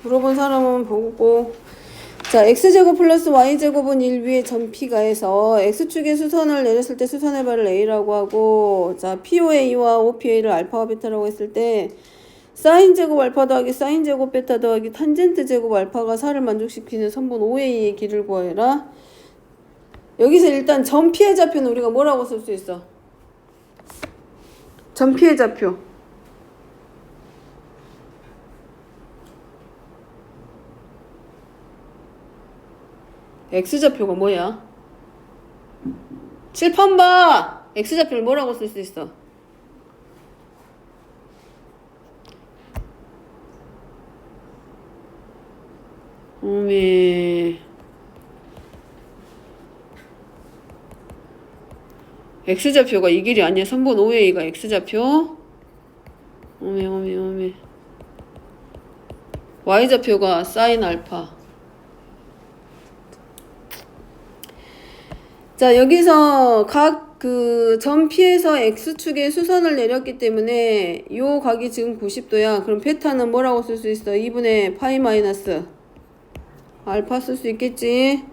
물어본 사람은 보고. 자, x제곱 플러스 y제곱은 1 위에 점 P가 해서 x축에 수선을 내렸을 때 수선의 발을 A라고 하고, 자, POA와 OPA를 알파와 베타라고 했을 때 사인 제곱 알파 더하기 사인 제곱 베타 더하기 탄젠트 제곱 알파가 4를 만족시키는 선분 OA의 길을 구하여라. 여기서 일단 점 P의 좌표는 우리가 뭐라고 쓸 수 있어? 점 P의 좌표. X좌표가 뭐야? 칠판 봐! X좌표를 뭐라고 쓸 수 있어? X좌표가 이 길이 아니야. 선분 OA가 X좌표. Y좌표가 사인 알파. 자, 여기서 각 그 점 P에서 X축에 수선을 내렸기 때문에 요 각이 지금 90도야. 그럼 베타는 뭐라고 쓸 수 있어? 2분의 파이 마이너스 알파 쓸 수 있겠지?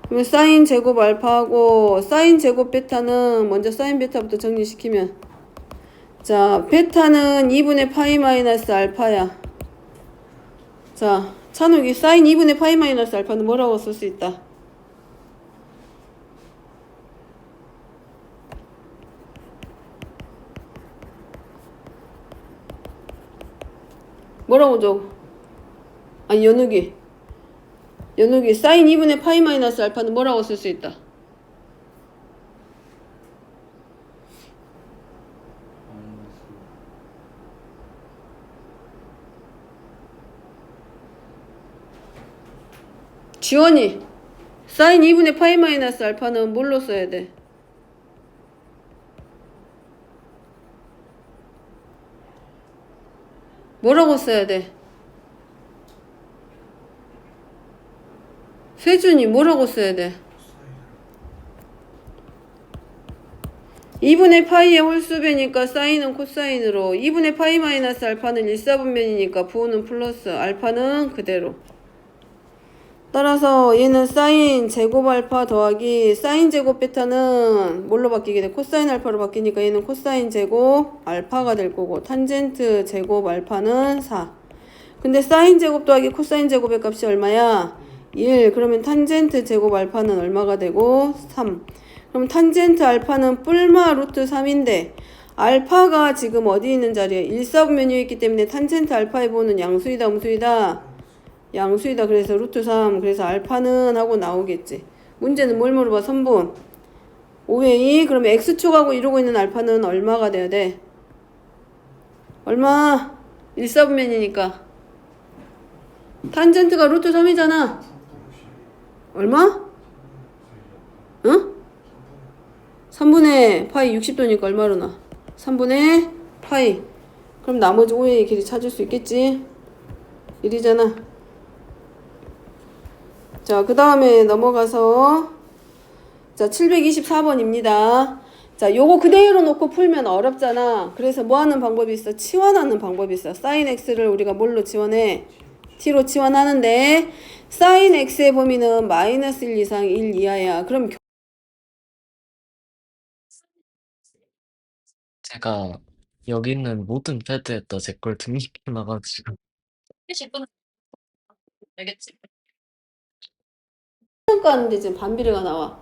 그러면 사인 제곱 알파하고 사인 제곱 베타는 먼저 사인 베타부터 정리시키면, 자, 베타는 2분의 파이 마이너스 알파야. 자, 찬욱이 사인 2분의 파이 마이너스 알파는 뭐라고 쓸 수 있다? 뭐라고 줘? 아니, 연욱이 사인 2분의 파이 마이너스 알파는 뭐라고 쓸 수 있다? 지원이 사인 2분의 파이 마이너스 알파는 뭘로 써야 돼? 뭐라고 써야 돼? 세준이 뭐라고 써야 돼? 2분의 파이의 홀수배니까 사인은 코사인으로, 2분의 파이 마이너스 알파는 1/4분면이니까 부호는 플러스, 알파는 그대로. 따라서 얘는 사인 제곱 알파 더하기 사인 제곱 베타는 뭘로 바뀌게 돼? 코사인 알파로 바뀌니까 얘는 코사인 제곱 알파가 될 거고, 탄젠트 제곱 알파는 4. 근데 사인 제곱 더하기 코사인 제곱의 값이 얼마야? 1. 그러면 탄젠트 제곱 알파는 얼마가 되고? 3. 그럼 탄젠트 알파는 뿔마 루트 3인데 알파가 지금 어디 있는 자리에 1/4분면이 있기 때문에 탄젠트 알파의 부호는 양수이다 음수이다? 양수이다. 그래서 루트 3. 그래서 알파는 하고 나오겠지. 문제는 뭘 물어봐? 선분 OA. 그러면 X축하고 이루고 있는 알파는 얼마가 돼야 돼? 얼마? 1/4분면이니까 탄젠트가 루트 3이잖아. 얼마? 응? 3분의 파이 60도니까 얼마로 나? 3분의 파이. 그럼 나머지 OA의 길이 찾을 수 있겠지? 1이잖아. 자, 그 다음에 넘어가서, 자, 724번입니다. 자, 요거 그대로 놓고 풀면 어렵잖아. 그래서 뭐 하는 방법이 있어? 치환하는 방법이 있어. 사인 x를 우리가 뭘로 치환해? t로 치환하는데 사인 x의 범위는 마이너스 1 이상 1 이하야. 그럼 제가 여기 있는 모든 패드에다 제 걸 등록해놔가지고 평가하는데 지금 반비례가 나와.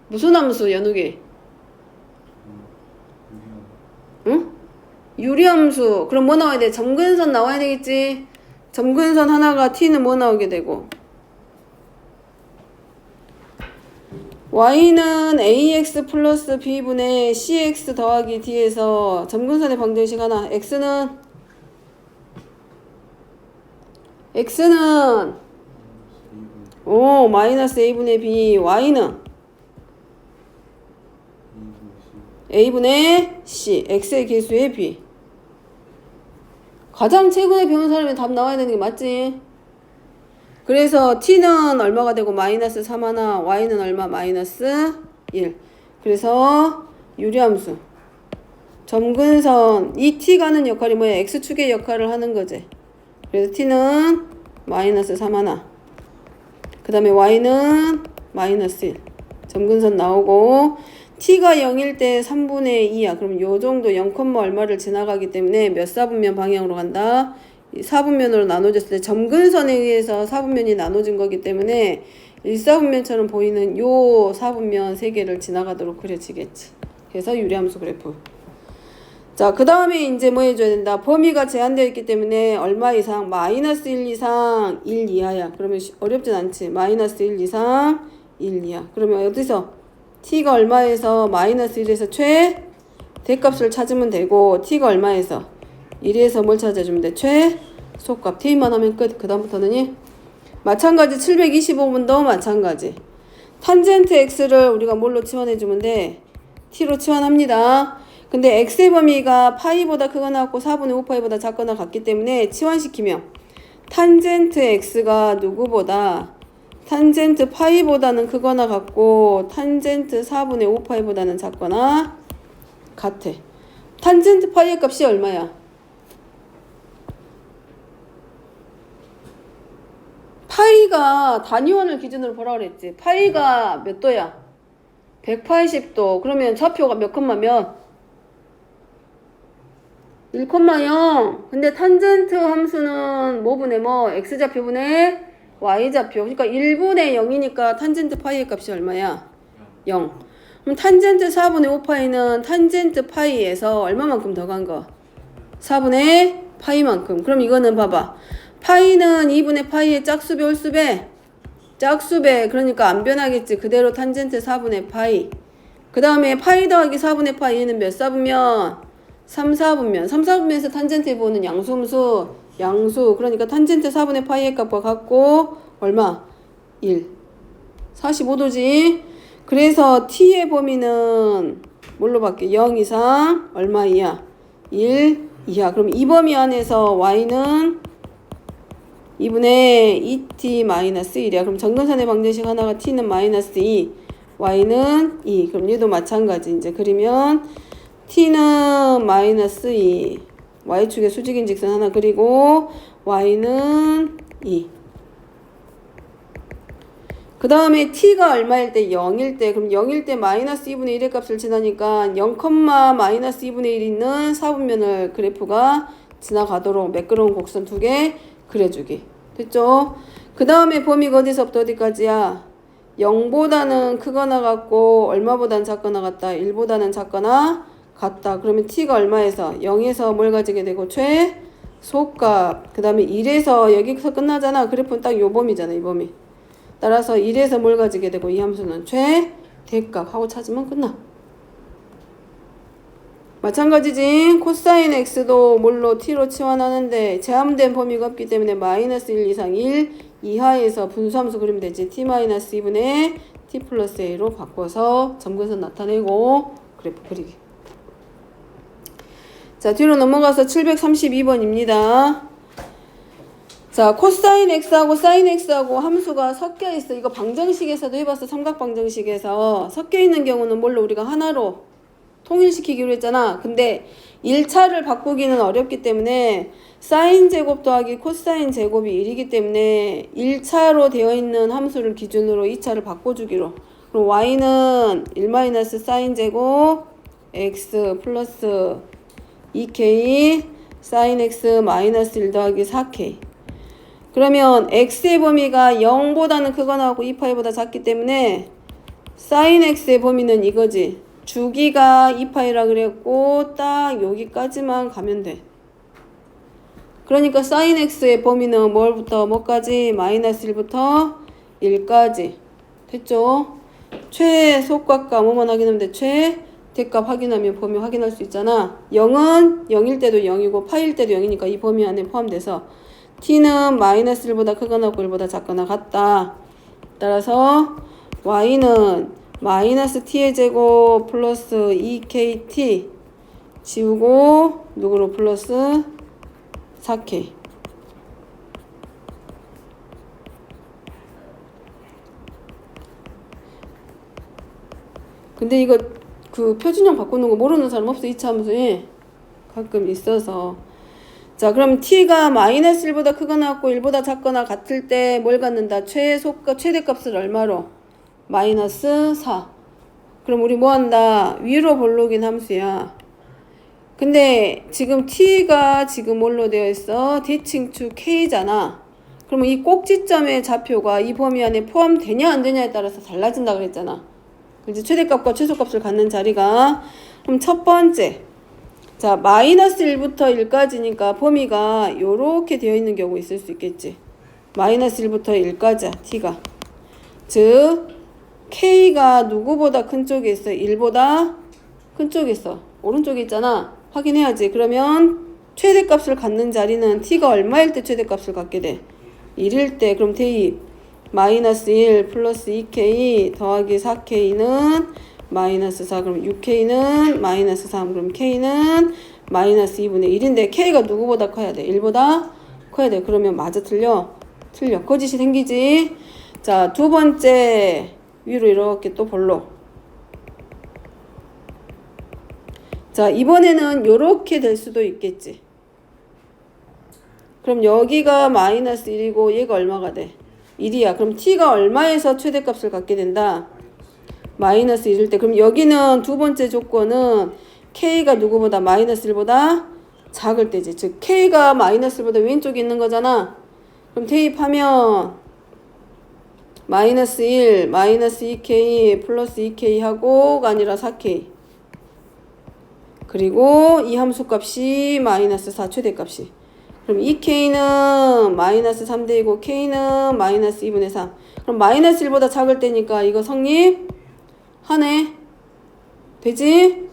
무슨 함수 연욱이? 응? 유리함수. 그럼 뭐 나와야 돼? 점근선 나와야 되겠지? 점근선 하나가 t는 뭐 나오게 되고? y는 ax 플러스 b분의 cx 더하기 d에서 점근선의 방정식 하나. x는 오 마이너스 a분의 b. y는 a분의 c. x의 개수의 b. 가장 최근에 배운 사람이 답 나와야 되는 게 맞지? 그래서 t는 얼마가 되고 마이너스 3 하나, y는 얼마? 마이너스 1. 그래서 유리함수. 점근선 이 t가 하는 역할이 뭐야? x축의 역할을 하는 거지. 그래서 t는 마이너스 3 하나. 그 다음에 y는 마이너스 1. 점근선 나오고 t가 0일 때 3분의 2야. 그럼 요 정도 0, 얼마를 지나가기 때문에 몇 사분면 방향으로 간다? 4분면으로 나눠졌을 때 점근선에 의해서 4분면이 나눠진 거기 때문에 1사분면처럼 보이는 요 4분면 3개를 지나가도록 그려지겠지. 그래서 유리함수 그래프. 자, 그 다음에 이제 뭐 해줘야 된다? 범위가 제한되어 있기 때문에 얼마 이상? 마이너스 1 이상 1 이하야. 그러면 어렵진 않지. 마이너스 1 이상 1 이하. 그러면 어디서? t가 얼마에서 마이너스 1에서 대값을 찾으면 되고 t가 얼마에서? 1에서 뭘 찾아주면 돼? 최소값. t만 하면 끝. 그 다음부터는 마찬가지 725번도 마찬가지. 탄젠트 x를 우리가 뭘로 치환해주면 돼? t로 치환합니다. 근데 x의 범위가 파이보다 크거나 같고 4분의 5파이보다 작거나 같기 때문에 치환시키면 탄젠트 x가 누구보다 탄젠트 파이보다는 크거나 같고 탄젠트 4분의 5파이보다는 작거나 같아. 탄젠트 파이의 값이 얼마야? 파이가 단위원을 기준으로 보라 그랬지. 파이가 몇 도야? 180도. 그러면 좌표가 몇 콤마 몇? 1,0. 근데 탄젠트 함수는 뭐분의 뭐? x좌표분의 y좌표. 그러니까 1분의 0이니까 탄젠트 파이의 값이 얼마야? 0. 그럼 탄젠트 4분의 5파이는 탄젠트 파이에서 얼마만큼 더 간 거? 4분의 파이만큼. 그럼 이거는 봐봐. 파이는 2분의 파이의 짝수배 홀수배? 짝수배. 그러니까 안 변하겠지. 그대로 탄젠트 4분의 파이. 그 다음에 파이 더하기 4분의 파이는 몇 사분면? 3, 4분면. 3, 4분면에서 탄젠트에 보는 양수함수, 양수. 그러니까 탄젠트 4분의 파이의 값과 같고 얼마? 1. 45도지. 그래서 t의 범위는 뭘로 바뀌어? 0 이상 얼마 이하? 1 이하. 그럼 이 범위 안에서 y는 2분의 2t-1이야. 그럼 정근선의 방정식 하나가 t는 마이너스 2, y는 2. 그럼 얘도 마찬가지. 이제 그리면 t는 마이너스 2, y축에 수직인 직선 하나 그리고 y는 2. 그 다음에 t가 얼마일 때? 0일 때. 그럼 0일 때 마이너스 2분의 1의 값을 지나니까 0, 마이너스 2분의 1 있는 4분면을 그래프가 지나가도록 매끄러운 곡선 2개 그려주기. 됐죠? 그 다음에 범위가 어디서부터 어디까지야? 0보다는 크거나 같고 얼마보다는 작거나 같다? 1보다는 작거나 같다. 그러면 t가 얼마에서? 0에서 뭘 가지게 되고 최소값. 그 다음에 1에서 여기서 끝나잖아. 그래프는 딱 요 범위잖아. 이 범위. 따라서 1에서 뭘 가지게 되고 이 함수는 최대값 하고 찾으면 끝나. 마찬가지지. 코사인 x도 뭘로 t로 치환하는데 제한된 범위가 없기 때문에 마이너스 1 이상 1 이하에서 분수함수 그리면 되지. t-2분의 t 플러스 a로 바꿔서 점근선 나타내고 그래프 그리기. 자, 뒤로 넘어가서 732번입니다. 자, 코사인 x하고 사인 x하고 함수가 섞여 있어. 이거 방정식에서도 해봤어. 삼각방정식에서 섞여 있는 경우는 뭘로 우리가 하나로 통일시키기로 했잖아. 근데 1차를 바꾸기는 어렵기 때문에 사인 제곱 더하기 코사인 제곱이 1이기 때문에 1차로 되어 있는 함수를 기준으로 2차를 바꿔주기로. 그럼 y는 1 사인 제곱 x 플러스 2k 사인 x 마이너스 1 더하기 4k. 그러면 x의 범위가 0보다는 크거나 하고 2파이보다 작기 때문에 사인 x의 범위는 이거지. 주기가 2파이라 그랬고 딱 여기까지만 가면 돼. 그러니까 사인 x의 범위는 뭘부터 뭐까지? 마이너스 1부터 1까지. 됐죠? 최소값과 뭐만 확인하면 돼? 최대값 확인하면 범위 확인할 수 있잖아. 0은 0일 때도 0이고 파일 때도 0이니까 이 범위 안에 포함돼서 t는 마이너스 1보다 크거나 같고 1보다 작거나 같다. 따라서 y는 마이너스 t의 제곱 플러스 2kt 지우고 누구로 플러스 4k. 근데 이거 그 표준형 바꾸는 거 모르는 사람 없어. 이차 함수에 가끔 있어서. 자, 그럼 t가 마이너스 1보다 크거나 같고 1보다 작거나 같을 때 뭘 갖는다? 최대값을 얼마로? 마이너스 4. 그럼 우리 뭐 한다? 위로 볼록인 함수야. 근데 지금 t가 지금 뭘로 되어 있어? 대칭축 k잖아. 그러면 이 꼭지점의 좌표가 이 범위 안에 포함되냐 안 되냐에 따라서 달라진다 그랬잖아. 그치? 최대값과 최소값을 갖는 자리가. 그럼 첫 번째, 자, 마이너스 1부터 1까지니까 범위가 요렇게 되어 있는 경우 있을 수 있겠지. 마이너스 1부터 1까지야, t가. 즉 k가 누구보다 큰 쪽에 있어? 1보다 큰 쪽에 있어. 오른쪽에 있잖아. 확인해야지. 그러면 최대값을 갖는 자리는 t가 얼마일 때 최대값을 갖게 돼? 1일 때. 그럼 대입 마이너스 1 플러스 2k 더하기 4k는 마이너스 4. 그럼 6k는 마이너스 3. 그럼 k는 마이너스 2분의 1인데 k가 누구보다 커야 돼? 1보다 커야 돼. 그러면 맞아 틀려? 틀려. 거짓이 생기지. 자, 두 번째 위로 이렇게 또 볼록. 자, 이번에는 요렇게 될 수도 있겠지. 그럼 여기가 마이너스 1이고 얘가 얼마가 돼? 1이야. 그럼 t가 얼마에서 최대값을 갖게 된다? 마이너스 1일 때. 그럼 여기는 두 번째 조건은 k가 누구보다 마이너스 1보다 작을 때지. 즉 k가 마이너스 1보다 왼쪽에 있는 거잖아. 그럼 대입하면 마이너스 1, 마이너스 2k 플러스 2k 하고가 아니라 4k. 그리고 이 함수값이 마이너스 4 최대값이. 그럼 2k는 마이너스 3대이고 k는 마이너스 2분의 3. 그럼 마이너스 1보다 작을 때니까 이거 성립하네. 되지?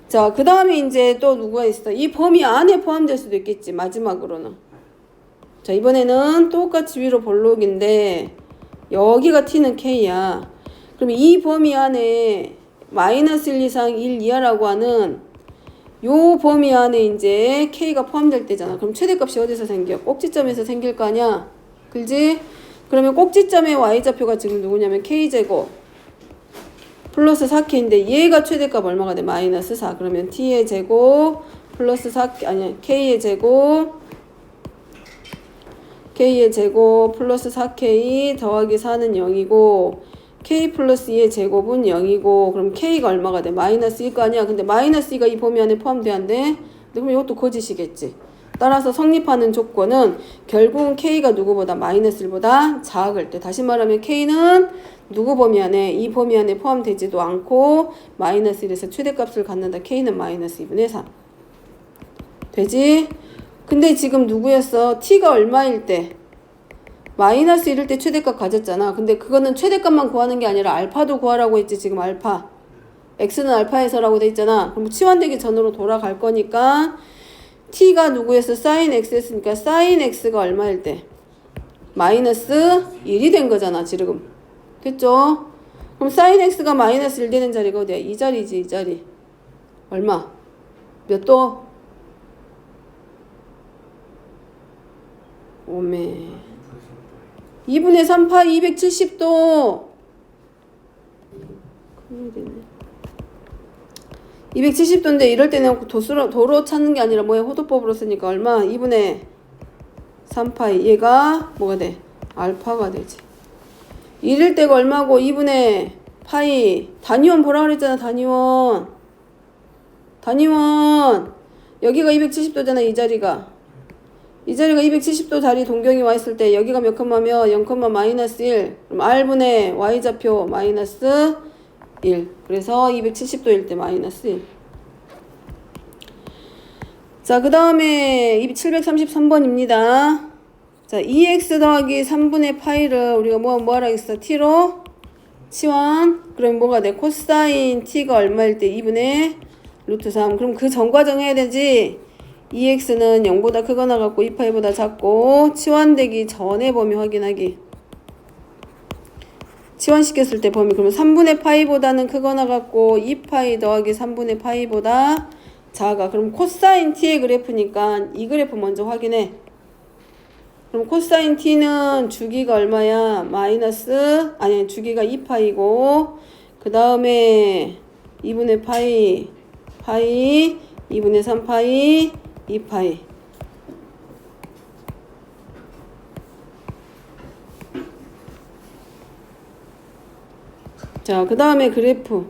자, 그 다음에 이제 또 누가 있어? 이 범위 안에 포함될 수도 있겠지. 마지막으로는. 자, 이번에는 똑같이 위로 볼록인데 여기가 t는 k야. 그럼 이 범위 안에 마이너스 1 이상 1 이하라고 하는 요 범위 안에 이제 k가 포함될 때잖아. 그럼 최대값이 어디서 생겨? 꼭지점에서 생길 거 아니야? 그지? 그러면 꼭지점의 y좌표가 지금 누구냐면 k제곱 플러스 4k인데 얘가 최대값 얼마가 돼? 마이너스 4. 그러면 t의 제곱 플러스 4, 아니야, k의 제곱 플러스 4k 더하기 4는 0이고 k 플러스 2의 제곱은 0이고 그럼 k가 얼마가 돼? 마이너스 2가 아니야. 근데 마이너스 2가 이 범위 안에 포함돼야 안 돼? 그럼 이것도 거짓이겠지. 따라서 성립하는 조건은 결국은 k가 누구보다 마이너스 1보다 작을 때. 다시 말하면 k는 누구 범위 안에? 이 범위 안에 포함되지도 않고 마이너스 1에서 최대값을 갖는다. k는 마이너스 2분의 3. 되지? 근데 지금 누구였어? t가 얼마일 때? 마이너스 1일 때 최대값 가졌잖아. 근데 그거는 최대값만 구하는 게 아니라 알파도 구하라고 했지. 지금 알파. x는 알파에서라고 돼 있잖아. 그럼 치환되기 전으로 돌아갈 거니까 t가 누구였어? sin x였으니까 sin x가 얼마일 때? 마이너스 1이 된 거잖아. 지금. 됐죠? 그럼 sin x가 마이너스 1 되는 자리가 어디야? 이 자리지. 이 자리. 얼마? 몇 도? 오메. 2분의 3파 270도. 큰일 됐네. 270도인데 이럴 때는 도로 찾는 게 아니라 뭐야? 호도법으로 쓰니까 얼마? 2분의 3파이. 얘가 뭐가 돼? 알파가 되지. 이럴 때가 얼마고? 2분의 파이. 단위원 보라 그랬잖아. 단위원. 여기가 270도잖아. 이 자리가 270도 자리 동경이 와 있을 때 여기가 몇 컴마며 0, 마이너스 1. 그럼 r분의 y좌표 마이너스 1. 그래서 270도일 때 마이너스 1. 자, 그 다음에 733번입니다. 자, 2x 더하기 3분의 파이를 우리가 뭐하라 했어? t로 치환. 그럼 뭐가 돼? 코사인 t가 얼마일 때 2분의 루트 3. 그럼 그 전과정 해야 되지. 2x는 0보다 크거나 같고 2파이보다 작고 치환되기 전에 범위 확인하기. 치환시켰을 때 범위. 그러면 3분의 파이보다는 크거나 같고 2파이 더하기 3분의 파이보다 작아. 그럼 코사인 t의 그래프니까 이 그래프 먼저 확인해. 그럼 코사인 t는 주기가 얼마야? 마이너스, 아니 주기가 2파이고 그 다음에 2분의 파이 2분의 3파이 2파이. 자, 그 다음에 그래프.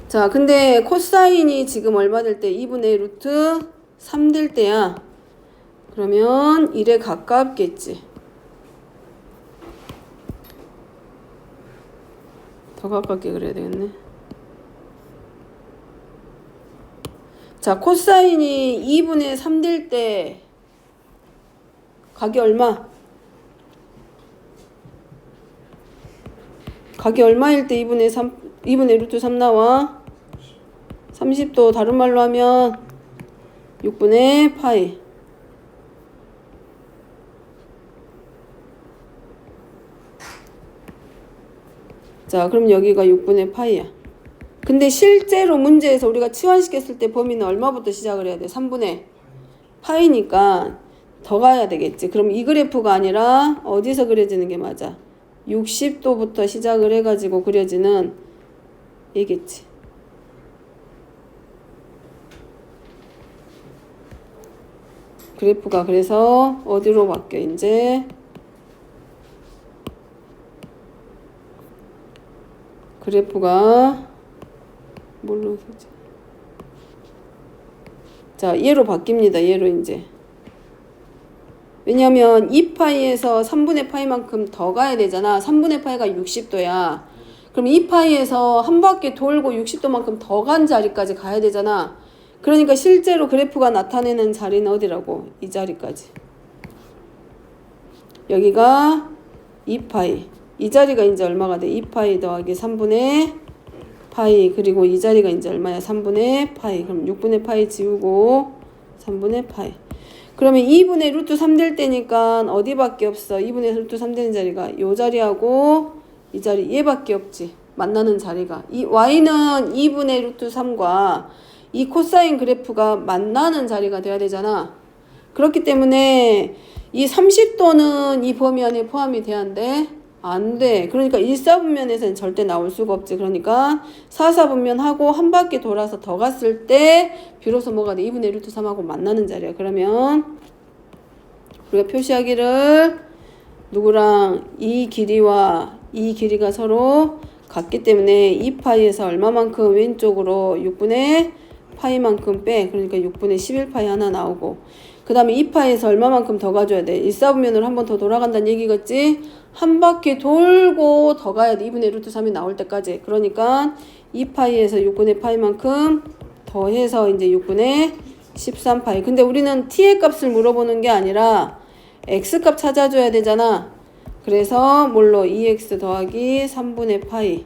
자, 근데 코사인이 지금 얼마 될 때? 2분의 루트 3 될 때야. 그러면 1에 가깝겠지. 더 가깝게 그려야 되겠네. 자, 코사인이 2분의 3 될 때 각이 얼마? 각이 얼마일 때 2분의 루트 3 나와? 30도 다른 말로 하면 6분의 파이. 자, 그럼 여기가 6분의 파이야. 근데 실제로 문제에서 우리가 치환시켰을 때 범위는 얼마부터 시작을 해야 돼? 3분의 파이니까 더 가야 되겠지. 그럼 이 그래프가 아니라 어디서 그려지는 게 맞아? 60도부터 시작을 해가지고 그려지는 얘겠지. 그래프가 그래서 어디로 바뀌어 이제? 그래프가 뭘로 쓰지? 자, 얘로 바뀝니다. 얘로 이제. 왜냐면 2파이에서 3분의 파이만큼 더 가야 되잖아. 3분의 파이가 60도야. 그럼 2파이에서 한 바퀴 돌고 60도만큼 더 간 자리까지 가야 되잖아. 그러니까 실제로 그래프가 나타내는 자리는 어디라고? 이 자리까지. 여기가 2파이. 이 자리가 이제 얼마가 돼? 2파이 더하기 3분의 파이. 그리고 이 자리가 이제 얼마야? 3분의 파이. 그럼 6분의 파이 지우고 3분의 파이. 그러면 2분의 루트 3 될 때니까 어디밖에 없어? 2분의 루트 3 되는 자리가 요 자리하고 이 자리 얘밖에 없지. 만나는 자리가. 이 y는 2분의 루트 3과 이 코사인 그래프가 만나는 자리가 돼야 되잖아. 그렇기 때문에 이 30도는 이 범위 안에 포함이 돼야 안 돼? 안 돼. 그러니까 1사분면에서는 절대 나올 수가 없지. 그러니까 4사분면 하고 한 바퀴 돌아서 더 갔을 때 비로소 뭐가 돼? 2분의 루트 3하고 만나는 자리야. 그러면 우리가 표시하기를 누구랑 이 길이와 이 길이가 서로 같기 때문에 2파이에서 얼마만큼 왼쪽으로 6분의 파이만큼 빼. 그러니까 6분의 11파이 하나 나오고 그 다음에 2파이에서 얼마만큼 더 가줘야 돼? 1사분면으로 한 번 더 돌아간다는 얘기겠지? 한 바퀴 돌고 더 가야 돼. 2분의 루트 3이 나올 때까지. 그러니까 2파이에서 6분의 파이만큼 더해서 이제 6분의 13파이. 근데 우리는 t의 값을 물어보는 게 아니라 x값 찾아줘야 되잖아. 그래서 뭘로 2x 더하기 3분의 파이.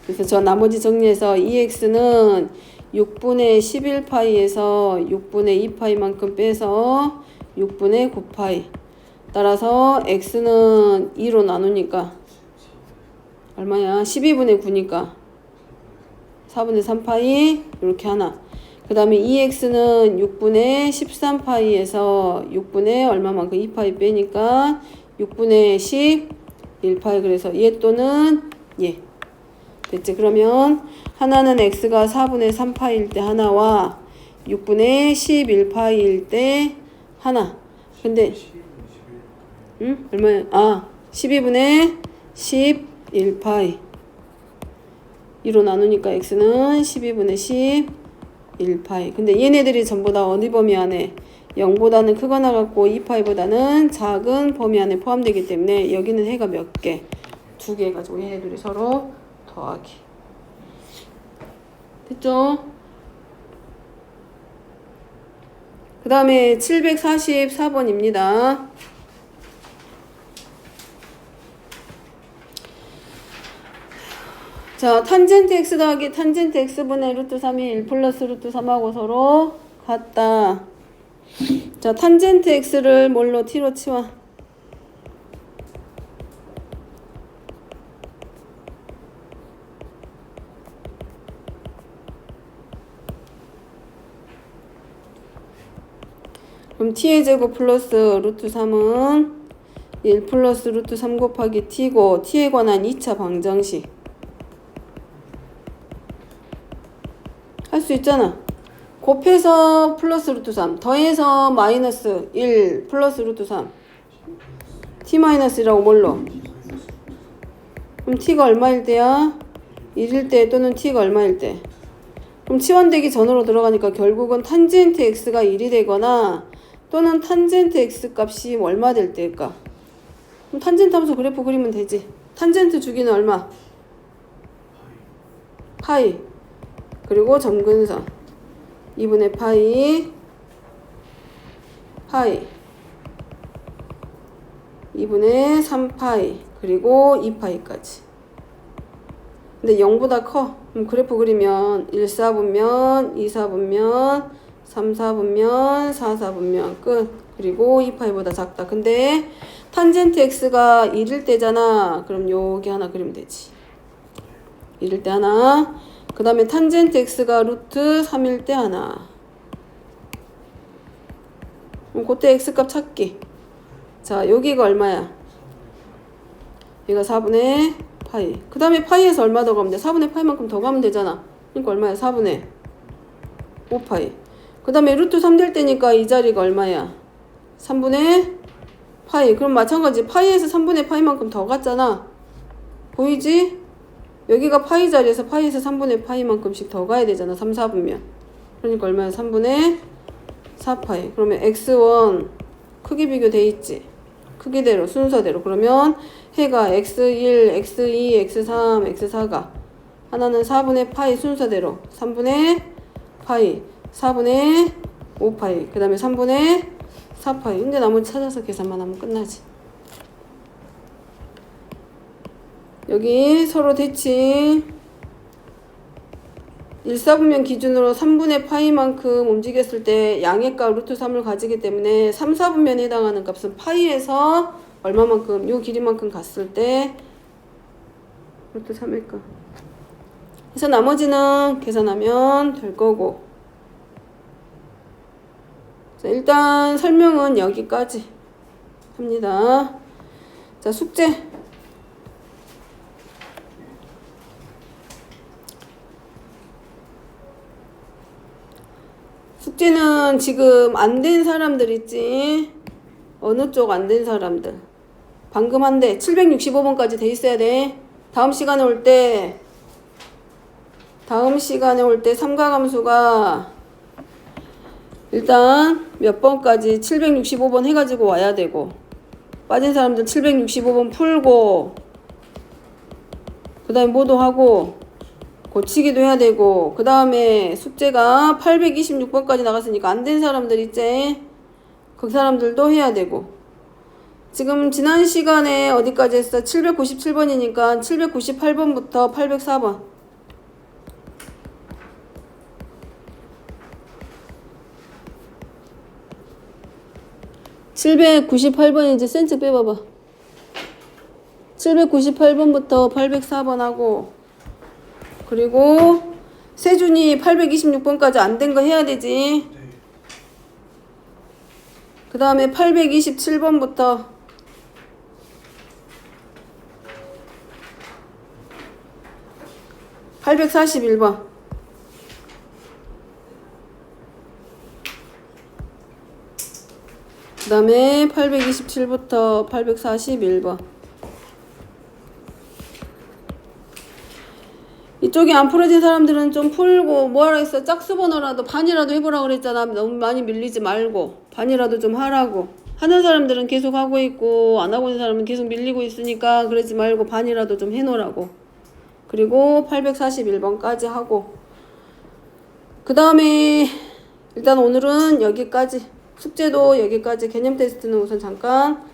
그래서 저 나머지 정리해서 2x는 6분의 11파이에서 6분의 2파이만큼 빼서 6분의 9파이. 따라서 x는 2로 나누니까 얼마야? 12분의 9니까 4분의 3파이 이렇게 하나. 그 다음에 2x는 6분의 13파이에서 6분의 얼마만큼 2파이 빼니까 6분의 11파이. 그래서 얘 또는 얘. 됐지? 그러면 하나는 x가 4분의 3파이일 때 하나와 6분의 11파이일 때 하나. 근데 응? 얼마야? 아, 12분의 11파이. 2로 나누니까 x는 12분의 11파이. 근데 얘네들이 전부 다 어디 범위 안에 0보다는 크거나 같고 2파이보다는 작은 범위 안에 포함되기 때문에 여기는 해가 몇 개? 2개 가지고 얘네들이 서로 더하기. 됐죠? 그 다음에 744번입니다. 자, 탄젠트 x 더하기 탄젠트 x분의 루트 3이 1 플러스 루트 3하고 서로 같다. 자, 탄젠트 x를 뭘로 t로 치워? 그럼 t의 제곱 플러스 루트 3은 1 플러스 루트 3 곱하기 t고 t에 관한 2차 방정식 할 수 있잖아. 곱해서 플러스 루트 3 더해서 마이너스 1 플러스 루트 3 t-1이라고 뭘로? 그럼 t가 얼마일 때야? 1일 때 또는 t가 얼마일 때? 그럼 치환되기 전으로 들어가니까 결국은 탄젠트 x가 1이 되거나 또는 탄젠트 x 값이 얼마 될 때일까? 그럼 탄젠트 함수 그래프 그리면 되지. 탄젠트 주기는 얼마? 파이. 그리고 점근선 2분의 파이 2분의 3파이 그리고 2파이까지. 근데 0보다 커. 그럼 그래프 그리면 1, 4분면 2, 4분면 3, 4분면 4, 4분면 끝. 그리고 2파이보다 작다. 근데 탄젠트 x가 1일 때잖아. 그럼 여기 하나 그리면 되지. 1일 때 하나. 그 다음에 탄젠트 x가 루트 3일 때 하나. 그럼 그때 x값 찾기. 자, 여기가 얼마야? 여기가 4분의 파이. 그 다음에 파이에서 얼마 더 가면 돼? 4분의 파이만큼 더 가면 되잖아. 그러니까 얼마야? 4분의 5파이. 그 다음에 루트 3 될 때니까 이 자리가 얼마야? 3분의 파이. 그럼 마찬가지 파이에서 3분의 파이만큼 더 갔잖아. 보이지? 여기가 파이 자리에서 파이에서 3분의 파이만큼씩 더 가야 되잖아. 3, 4분면. 그러니까 얼마야? 3분의 4파이. 그러면 x1 크기 비교돼 있지? 크기대로 순서대로. 그러면 해가 x1, x2, x3, x4가 하나는 4분의 파이 순서대로 3분의 파이, 4분의 5파이, 그 다음에 3분의 4파이. 근데 나머지 찾아서 계산만 하면 끝나지. 여기 서로 대칭 1, 4분면 기준으로 3분의 파이만큼 움직였을 때 양의 값 루트 3을 가지기 때문에 3, 4분면에 해당하는 값은 파이에서 얼마만큼, 요 길이만큼 갔을 때 루트 3일 값. 그래서 나머지는 계산하면 될 거고. 자, 일단 설명은 여기까지 합니다. 자, 숙제. 숙제는 지금 안 된 사람들 있지? 어느 쪽 안 된 사람들? 방금 한데 765번까지 돼 있어야 돼. 다음 시간에 올 때 삼각함수가 일단 몇 번까지 765번 해가지고 와야 되고, 빠진 사람들 765번 풀고, 그 다음에 뭐도 하고 고치기도 해야 되고, 그 다음에 숙제가 826번까지 나갔으니까 안 된 사람들 있지? 그 사람들도 해야 되고. 지금 지난 시간에 어디까지 했어? 797번이니까 798번부터 804번. 798번인지 센치 빼봐봐. 798번부터 804번 하고, 그리고 세준이 826번까지 안 된 거 해야 되지. 그 다음에 827번부터 841번. 그 다음에 827부터 841번. 이쪽이 안 풀어진 사람들은 좀 풀고, 뭐하라 했어? 짝수 번호라도 반이라도 해보라고 그랬잖아. 너무 많이 밀리지 말고 반이라도 좀 하라고. 하는 사람들은 계속 하고 있고 안 하고 있는 사람은 계속 밀리고 있으니까 그러지 말고 반이라도 좀 해놓으라고. 그리고 841번까지 하고, 그 다음에 일단 오늘은 여기까지. 숙제도 여기까지. 개념 테스트는 우선 잠깐